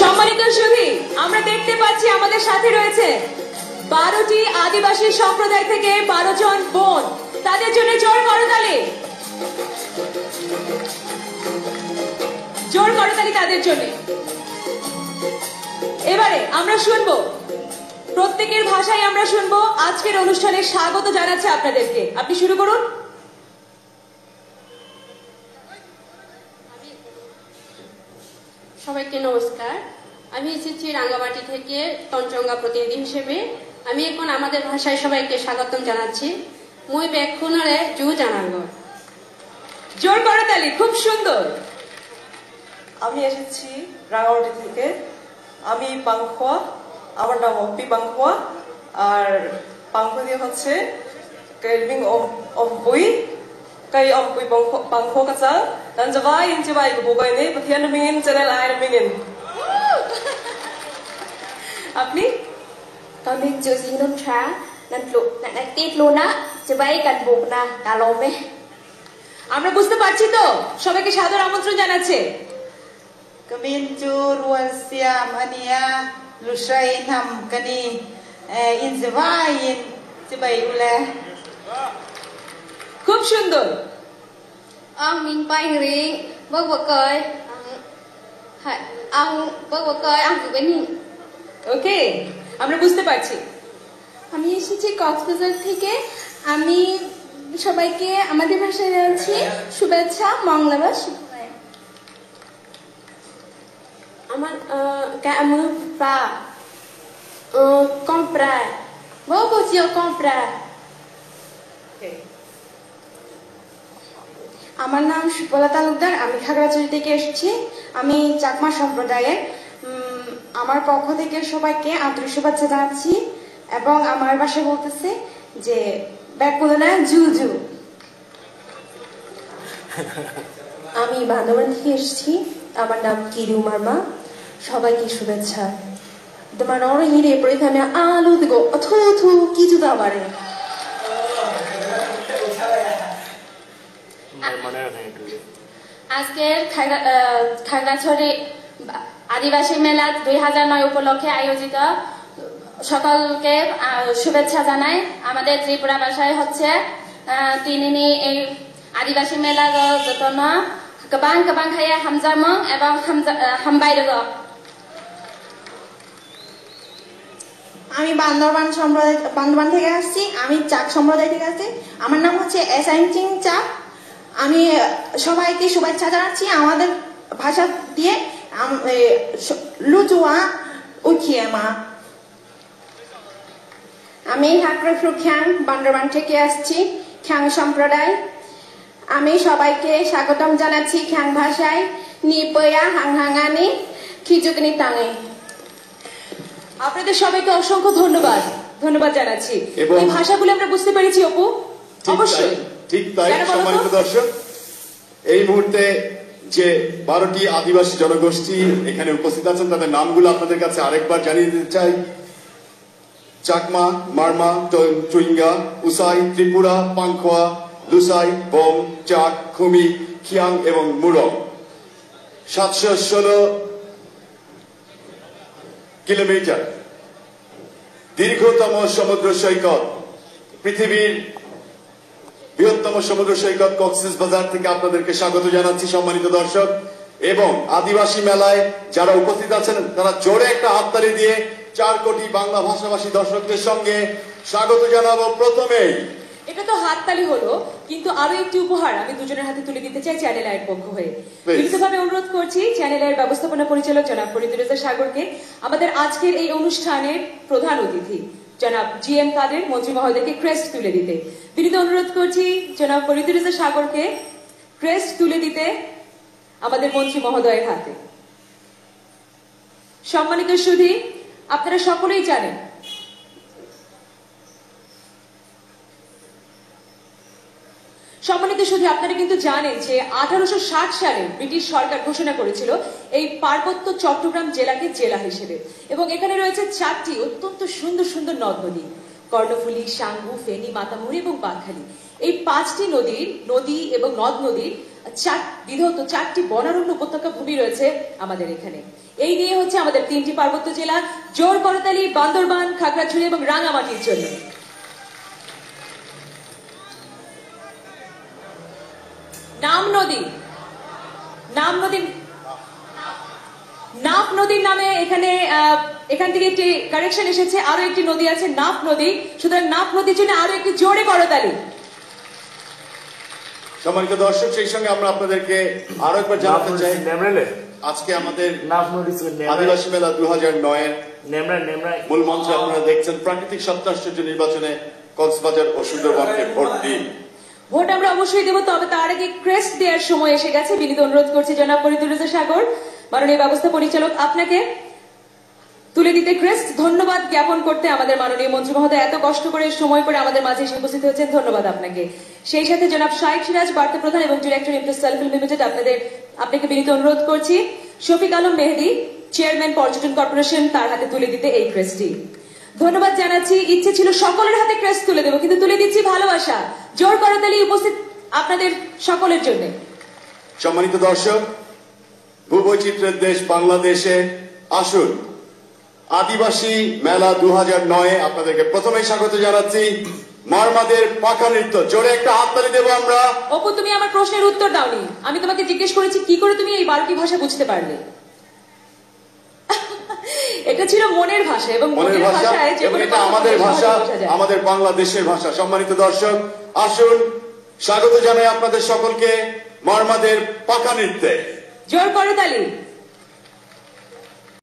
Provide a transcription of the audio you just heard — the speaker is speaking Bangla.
সম্মানিত সুধী, আমরা দেখতে পাচ্ছি আমাদের সাথে রয়েছে 12টি আদিবাসী সম্প্রদায় থেকে 12 জন বোন। তাদের জন্য জোর করতালি, জোর করতালি তাদের জন্য। এবারে আমরা শুনবো, প্রত্যেকের ভাষায় আমরা শুনবো আজকের অনুষ্ঠানে স্বাগত জানাচ্ছে আপনাদেরকে। আপনি শুরু করুন। সবাইকে নমস্কার। আমি এসেছি রাঙ্গামাটি থেকে তঞ্চঙ্গা প্রতিনিধি হিসেবে। আমি এখন আমাদের ভাষায় সবাইকে স্বাগতম জানাচ্ছি। মুই বেক্ষুনরে জু জানাঙ্গ। জোর করতালি, খুব সুন্দর। আমি এসেছি রাঙ্গামাটি থেকে। আমি পাংখোয়া, আমার নাম অম্পি পাংখোয়া। আর পাংখো দিয়ে হচ্ছে কেলবিং অম্পুই kay ompuy pangho kasa dan jawai in jawai bugay ne pathian mingin channel ay mingin আপনি kami juzi nun cha nan lu nan tit luna jawai kan bugna kalome আমরা বুঝতে পারছি তো, সবাইকে সাদর আমন্ত্রণ জানাচ্ছে। Kamin ju rual siam ania lusai nam kani in jawai in jawai ule খুব সুন্দর। ang min pai ring bak bakai ang bak bakai ang kubeni ওকে, আমরা বুঝতে পারছি। আমি এসেছি কক্সবাজার থেকে। আমি সবাইকে আমাদের ভাষায় জানাচ্ছি শুভেচ্ছা, মঙ্গলবার। আমার kamu pa comprar. Vou você comprar. আমার নাম সুপলা তালুকদার। আমি খাগড়াছড়ি থেকে এসেছি। আমি চাকমা সম্প্রদায়ের। আমার পক্ষ থেকে সবাইকে আন্তরিক শুভেচ্ছা জানাচ্ছি এবং আমার ভাষায় বলতেছে যে ব্যাকুলনা জু জু। আমি বান্দরবান থেকে এসেছি। আমার নাম কিরু মার্মা। সবাইকে শুভেচ্ছা। তোমার হিরে পরীক্ষা আলু দিগো অথু থু কিছু দাবারে। আজকের খাগড়াছড়ি আদিবাসী মেলা 2009 উপলক্ষে আয়োজিত সকলকে শুভেচ্ছা জানাই। আমাদের ত্রিপুরা ভাষায় হচ্ছে তিনিনি এই আদিবাসী মেলার যতন গোবাং গোবাং খাইয়া হামজামং এবং হামবাইরগ। আমি বান্দরবান থেকে আসছি। আমি চাক সম্প্রদায় থেকে আসছি। আমার নাম হচ্ছে এসাইনচিং চাক। আমি সবাইকে শুভেচ্ছা জানাচ্ছি আমাদের ভাষা দিয়ে। লুজুয়া উখিয়েমা। আমি হাকরফ্রু খ্যাং বান্দরবান থেকে আসছি, খ্যাং সম্প্রদায়। আমি সবাইকে স্বাগতম জানাচ্ছি খ্যাং ভাষায়। নিপয়া হাংহাঙানি খিজুকনি তাঙে। আপনাদের সবাইকে অসংখ্য ধন্যবাদ জানাচ্ছি। এই ভাষাগুলো আমরা বুঝতে পেরেছি অপু? অবশ্যই ঠিক তাই। সম্মানিত দর্শক, এই মুহূর্তে যে 12টি আদিবাসী জনগোষ্ঠী এখানে উপস্থিত আছেন তাদের নামগুলো আপনাদের কাছে আরেকবার জানিয়ে দিতে চাই। চাকমা, মারমা, চুইঙ্গা, উসাই, ত্রিপুরা, পাংখোয়া, লুসাই, বম, চাক, খুমি, খিয়াং এবং মুরং। 716 কিলোমিটার দীর্ঘতম সমুদ্র সৈকত, পৃথিবীর বৃহত্তম সমুদ্র সৈকত কক্সবাজার থেকে আপনাদেরকে স্বাগত জানাচ্ছি সম্মানিত দর্শক। এবং আদিবাসী মেলায় যারা উপস্থিত আছেন তারা জোরে একটা হাততালি দিয়ে 4 কোটি বাংলা ভাষাভাষী দর্শকদের সঙ্গে স্বাগত জানাবো। প্রথমেই এটা তো হাততালি হলো, কিন্তু আরো একটি উপহার আমি দুজনের হাতে তুলে দিতে চাই চ্যানেল আইয়ের পক্ষ হয়ে। বিনীতভাবে অনুরোধ করছি চ্যানেল আইয়ের ব্যবস্থাপনা পরিচালক জনাব ফরিদুর রেজা সাগরকে আমাদের আজকের এই অনুষ্ঠানের প্রধান অতিথি জনাব GM কাদের মন্ত্রী মহোদয়কে ক্রেস্ট তুলে দিতে। বিনীত অনুরোধ করছি জনাব ফরিদুর রেজা সাগরকে ক্রেস্ট তুলে দিতে আমাদের মন্ত্রী মহোদয়ের হাতে। সম্মানিত সুধী, আপনারা সকলেই জানেন সম্মানিত সুধী আপনারা কিন্তু জানেন যে 1860 সালে ব্রিটিশ সরকার ঘোষণা করেছিল এই পার্বত্য চট্টগ্রাম জেলাকে জেলা হিসেবে। এবং এখানে রয়েছে 4টি অত্যন্ত সুন্দর সুন্দর নদ নদী, কর্ণফুলী, সাঙ্গু, ফেনী, মাতামুহুরী এবং বাঁকখালী। এই 5টি নদী এবং নদ নদীর বিধৌত 4টি বনারণ্য উপত্যকা ভূমি রয়েছে আমাদের এখানে। এই নিয়ে হচ্ছে আমাদের 3টি পার্বত্য জেলা, জোর করতালি, বান্দরবান, খাগড়াছড়ি এবং রাঙামাটির জন্য। নাফ নদীর নামে এখান থেকে একটি কারেকশন এসেছে, আরো একটি নদী আছে নাফ নদী, সুতরাং নাফ নদীর জন্য আরো একটি জোরে করতালি। সম্মানিত দর্শক, সেই সঙ্গে আমরা আপনাদেরকে আরো একবার জানাতে চাই আজকে আমাদের আদিবাসী মেলা 2009 মূল মঞ্চে আপনারা দেখছেন প্রাকৃতিক সপ্তাশ্চর্য নির্বাচনে কক্সবাজার ও সুন্দরবনকে ভোট দিন। ভোট আমরা অবশ্যই দেবো, তবে তার আগে ক্রেস্ট দেওয়ার সময় এসে গেছে। বিনীত অনুরোধ করছি জনাব ফরিদুর রেজা সাগর, মাননীয় ব্যবস্থা পরিচালক, আপনাকে তুলে দিতে ক্রেস্ট। ধন্যবাদ জ্ঞাপন করতে আমাদের মাননীয় মন্ত্রী মহোদয় এত কষ্ট করে সময় করে আমাদের মাঝে এসে উপস্থিত হয়েছেন, ধন্যবাদ আপনাকে। সেই সাথে জনাব শাইখ সিরাজ, বার্তা প্রধান এবং ডিরেক্টর ইমপ্রেস সেলফিল লিমিটেড, আপনাকে বিনীত অনুরোধ করছি। শফিক আলম মেহেদি, চেয়ারম্যান পর্যটন কর্পোরেশন, তার হাতে তুলে দিতে এই ক্রেস্টটি। ধন্যবাদ জানাচ্ছি। ইচ্ছে ছিল সকলের হাতে ক্রেস্ট তুলে দেবো, কিন্তু তুলে দিচ্ছি ভালোবাসা। জোর করতালি উপস্থিত আপনাদের সকলের জন্য। সম্মানিত দর্শক, ভূবৈচিত্র্যের দেশ বাংলাদেশে আসুন আদিবাসী মেলা 2009 আপনাদেরকে প্রথমেই স্বাগত জানাচ্ছি। মারমাদের পাকা নৃত্য, জোরে একটা হাততালি দেবো আমরা। অপু, তুমি আমার প্রশ্নের উত্তর দাওনি। আমি তোমাকে জিজ্ঞেস করেছি কি করে তুমি এই 12টি ভাষা বুঝতে পারলে। এটা ছিল মনের ভাষা, এবং মনের ভাষায় এটা আমাদের ভাষা, আমাদের বাংলাদেশের ভাষা। সম্মানিত দর্শক, আসুন স্বাগত জানাই আপনাদের সকলকে মারমাদের পাকা নৃত্যে। জোর করতালি।